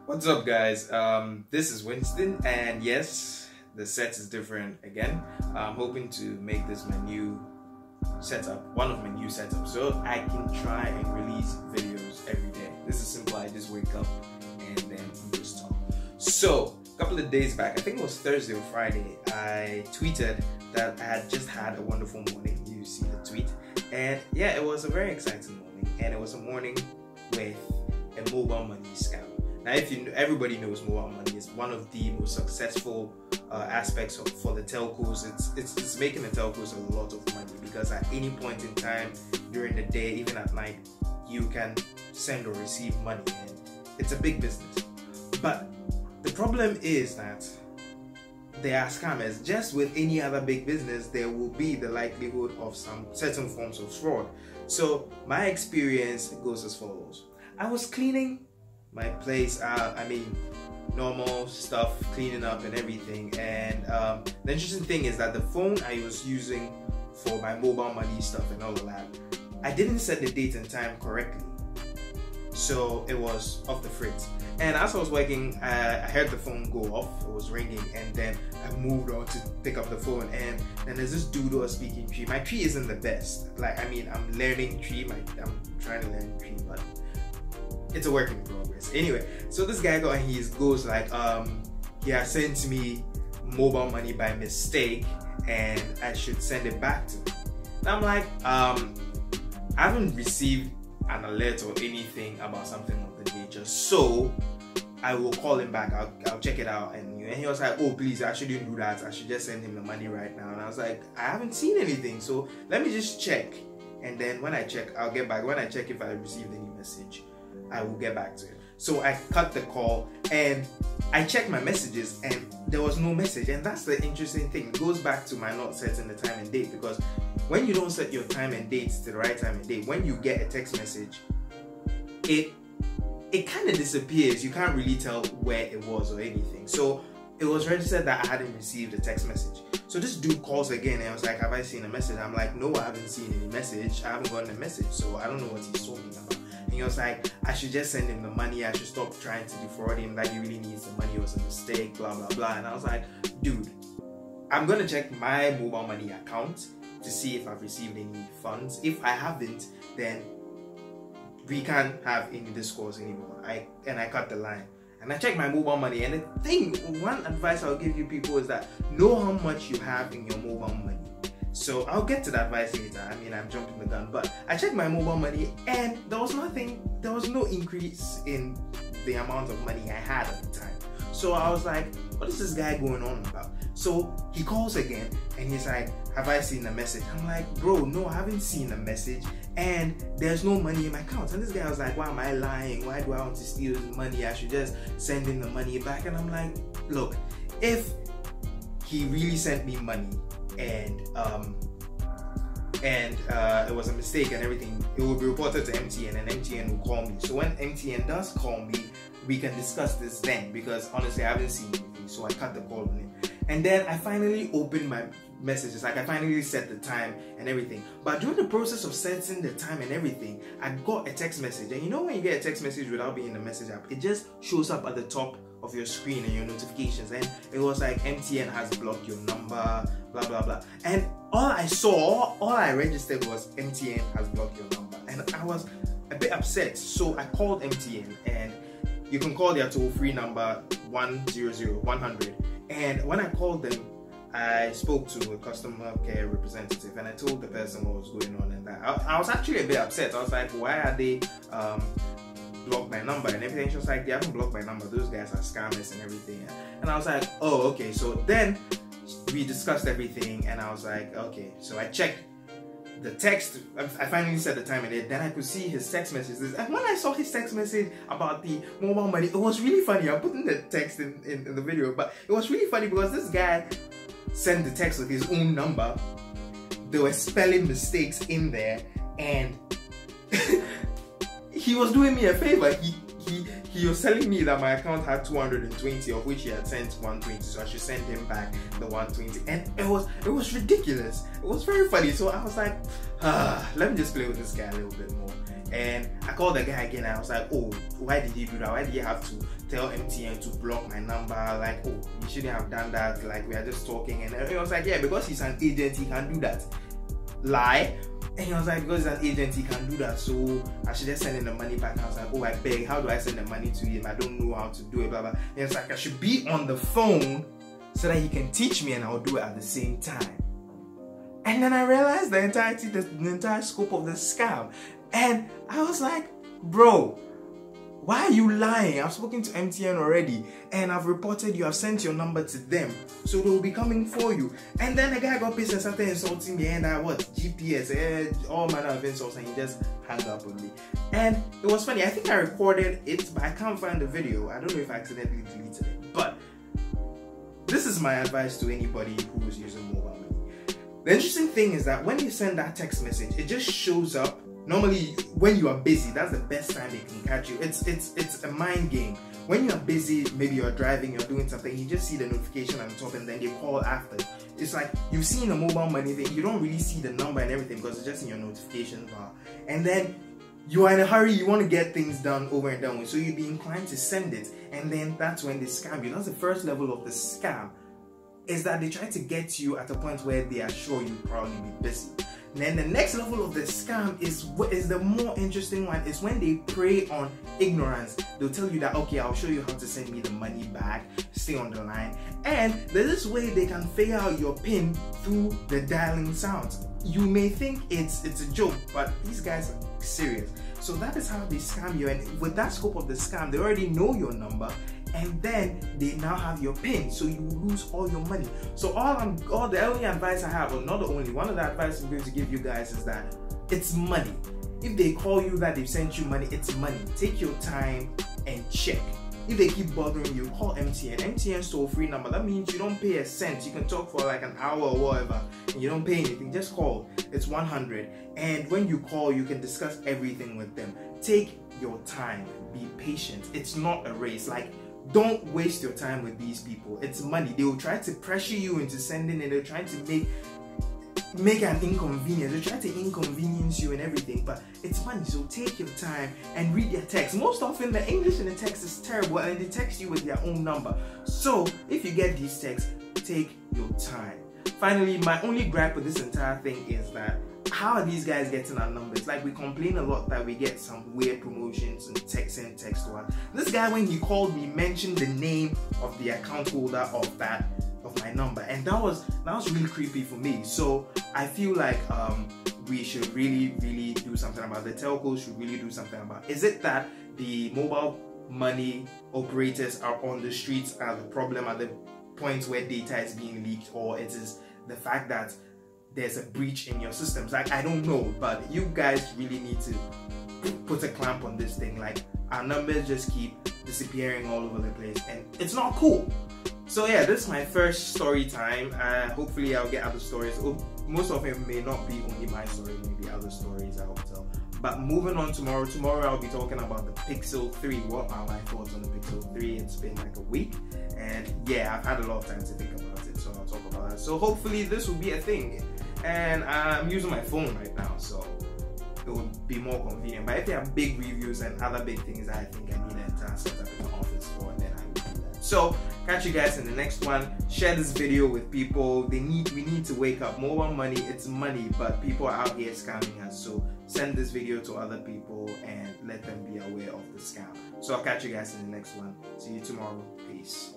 What's up, guys? This is Winston, and yes, the set is different again. I'm hoping to make this my new setup, one of my new setups, so I can try and release videos every day. This is simple. I just wake up and then just talk. So a couple of days back, I think it was Thursday or Friday, I tweeted that I had just had a wonderful morning. You see the tweet, and yeah, it was a very exciting morning, and it was a morning with a mobile money scam. Now, everybody knows mobile money is one of the most successful aspects for the telcos. It's making the telcos a lot of money, because at any point in time during the day, even at night, you can send or receive money, and it's a big business. But the problem is that they are scammers. Just with any other big business, there will be the likelihood of some certain forms of fraud. So my experience goes as follows. I was cleaning my place out, normal stuff, cleaning up and everything, and the interesting thing is that the phone I was using for my mobile money stuff and all of that, I didn't set the date and time correctly, so it was off the fritz. And as I was working, I heard the phone go off, it was ringing, and then I moved on to pick up the phone, and then there's this dude who was speaking Tree. My Tree isn't the best, I'm learning Tree, I'm trying to learn Tree, but it's a work in progress. Anyway, so this guy goes like, he has sent me mobile money by mistake and I should send it back to him. And I'm like, I haven't received an alert or anything about something of the nature, so I will call him back. I'll check it out. And he was like, oh please, I shouldn't do that, I should just send him the money right now. And I was like, I haven't seen anything, so let me just check, and then when I check, I'll get back. When I check if I received any message, I will get back to it. So I cut the call and I checked my messages, and there was no message. And that's the interesting thing. It goes back to my not setting the time and date, because when you don't set your time and dates to the right time and date, when you get a text message, it kind of disappears. You can't really tell where it was or anything. So it was registered that I hadn't received a text message. So this dude calls again and I was like, have I seen a message? I'm like, no, I haven't seen any message. I haven't gotten a message, so I don't know what he's talking about. And he was like, I should just send him the money, I should stop trying to defraud him, that he really needs the money, it was a mistake, blah blah blah. And I was like, dude, I'm gonna check my mobile money account to see if I've received any funds. If I haven't, then we can't have any discourse anymore. I cut the line. And I checked my mobile money, and one advice I'll give you people is that know how much you have in your mobile money. So I'll get to that advice later. I'm jumping the gun, but I checked my mobile money and there was no increase in the amount of money I had at the time. So I was like, what is this guy going on about? So he calls again and he's like, have I seen a message? I'm like, bro, no, I haven't seen a message and there's no money in my account. And this guy was like, why am I lying? Why do I want to steal his money? I should just send him the money back. And I'm like, look, if he really sent me money and it was a mistake and everything, it will be reported to MTN and MTN will call me. So when MTN does call me, we can discuss this then, because honestly I haven't seen anything. So I cut the call on him, and then I finally opened my messages, like I finally set the time and everything. But during the process of setting the time and everything, I got a text message. And you know when you get a text message without being in the message app, it just shows up at the top of your screen and your notifications, and it was like, MTN has blocked your number, blah blah blah. And all I registered was MTN has blocked your number, and I was a bit upset. So I called MTN, and you can call their toll-free number 100. And when I called them, I spoke to a customer care representative, and I told the person what was going on, and that I was actually a bit upset. I was like, why are they blocked my number and everything? She was like, they haven't blocked my number, those guys are scammers and everything. And I was like, oh okay. So then we discussed everything, and I was like, okay. So I checked the text. I finally set the time and then I could see his text messages, and when I saw his text message about the mobile money, it was really funny. I'm putting the text in the video, but it was really funny because this guy sent the text with his own number. There were spelling mistakes in there, and he was doing me a favor. He was telling me that my account had 220, of which he had sent 120, so I should send him back the 120. And it was ridiculous. It was very funny. So I was like, let me just play with this guy a little bit more. And I called the guy again. I was like, oh, why did he do that? Why did he have to tell MTN to block my number? Like, oh, you shouldn't have done that. Like, we are just talking. And he was like, yeah, because he's an agent, he can do that. Lie. And he was like, because he's an agent, he can do that. So I should just send him the money back. And I was like, oh, I beg, how do I send the money to him? I don't know how to do it, blah, blah. And it's like, I should be on the phone so that he can teach me and I'll do it at the same time. And then I realized the entire scope of the scam. And I was like, bro, why are you lying? I've spoken to MTN already and I've reported you, I've sent your number to them. So they will be coming for you. And then the guy got pissed and started insulting me and I what? GPS, all manner of insults, and he just hung up on me. And it was funny. I think I recorded it, but I can't find the video. I don't know if I accidentally deleted it. But this is my advice to anybody who is using mobile money. The interesting thing is that when you send that text message, it just shows up. Normally, when you are busy, that's the best time they can catch you. It's a mind game. When you are busy, maybe you're driving, you're doing something, you just see the notification on the top and then they call after. It's like you've seen the mobile money thing, you don't really see the number and everything because it's just in your notification bar. And then you are in a hurry, you want to get things done over and done with, so you'd be inclined to send it. And then that's when they scam you. That's the first level of the scam, is that they try to get you at a point where they are sure you'll probably be busy. And then the next level of the scam is the more interesting one, is when they prey on ignorance. They'll tell you that, okay, I'll show you how to send me the money back, stay on the line. And there's this way they can figure out your PIN through the dialing sounds. You may think it's a joke, but these guys are serious. So that is how they scam you, and with that scope of the scam, they already know your number, and then they now have your PIN, so you lose all your money. So the only advice I have, or not the only, one of the advice I'm going to give you guys is that it's money. If they call you that they've sent you money, it's money. Take your time and check. If they keep bothering you, call MTN. MTN's toll-free number. That means you don't pay a cent. You can talk for like an hour or whatever, and you don't pay anything. Just call. It's 100. And when you call, you can discuss everything with them. Take your time. Be patient. It's not a race. Like, don't waste your time with these people. It's money. They will try to pressure you into sending it. They're trying to make an inconvenience. They try to inconvenience you and everything, but it's money. So take your time and read their text. Most often the English in the text is terrible and they text you with their own number. So if you get these texts, take your time. Finally, my only gripe with this entire thing is that, how are these guys getting our numbers? Like, we complain a lot that we get some weird promotions and text to us. This guy, when he called me, mentioned the name of the account holder of my number, and that was really creepy for me. So I feel like we should really do something about it. The telcos should really do something about it. Is it that the mobile money operators are on the streets are the problem at the point where data is being leaked, or it is the fact that there's a breach in your systems? Like, I don't know, but you guys really need to put a clamp on this thing. Like, our numbers just keep disappearing all over the place and it's not cool. So yeah, this is my first story time. Hopefully I'll get other stories. Most of it may not be only my story, maybe other stories I will tell. But moving on, tomorrow I'll be talking about the Pixel 3. What are my thoughts on the Pixel 3? It's been like a week, and yeah, I've had a lot of time to think about it, so I'll talk about that. So hopefully this will be a thing. And I'm using my phone right now, so it would be more convenient. But if you have big reviews and other big things that I think I need to set up in the office for, then I will do that. So catch you guys in the next one. Share this video with people. We need to wake up. Mobile money, it's money, but people are out here scamming us. So send this video to other people and let them be aware of the scam. So I'll catch you guys in the next one. See you tomorrow. Peace.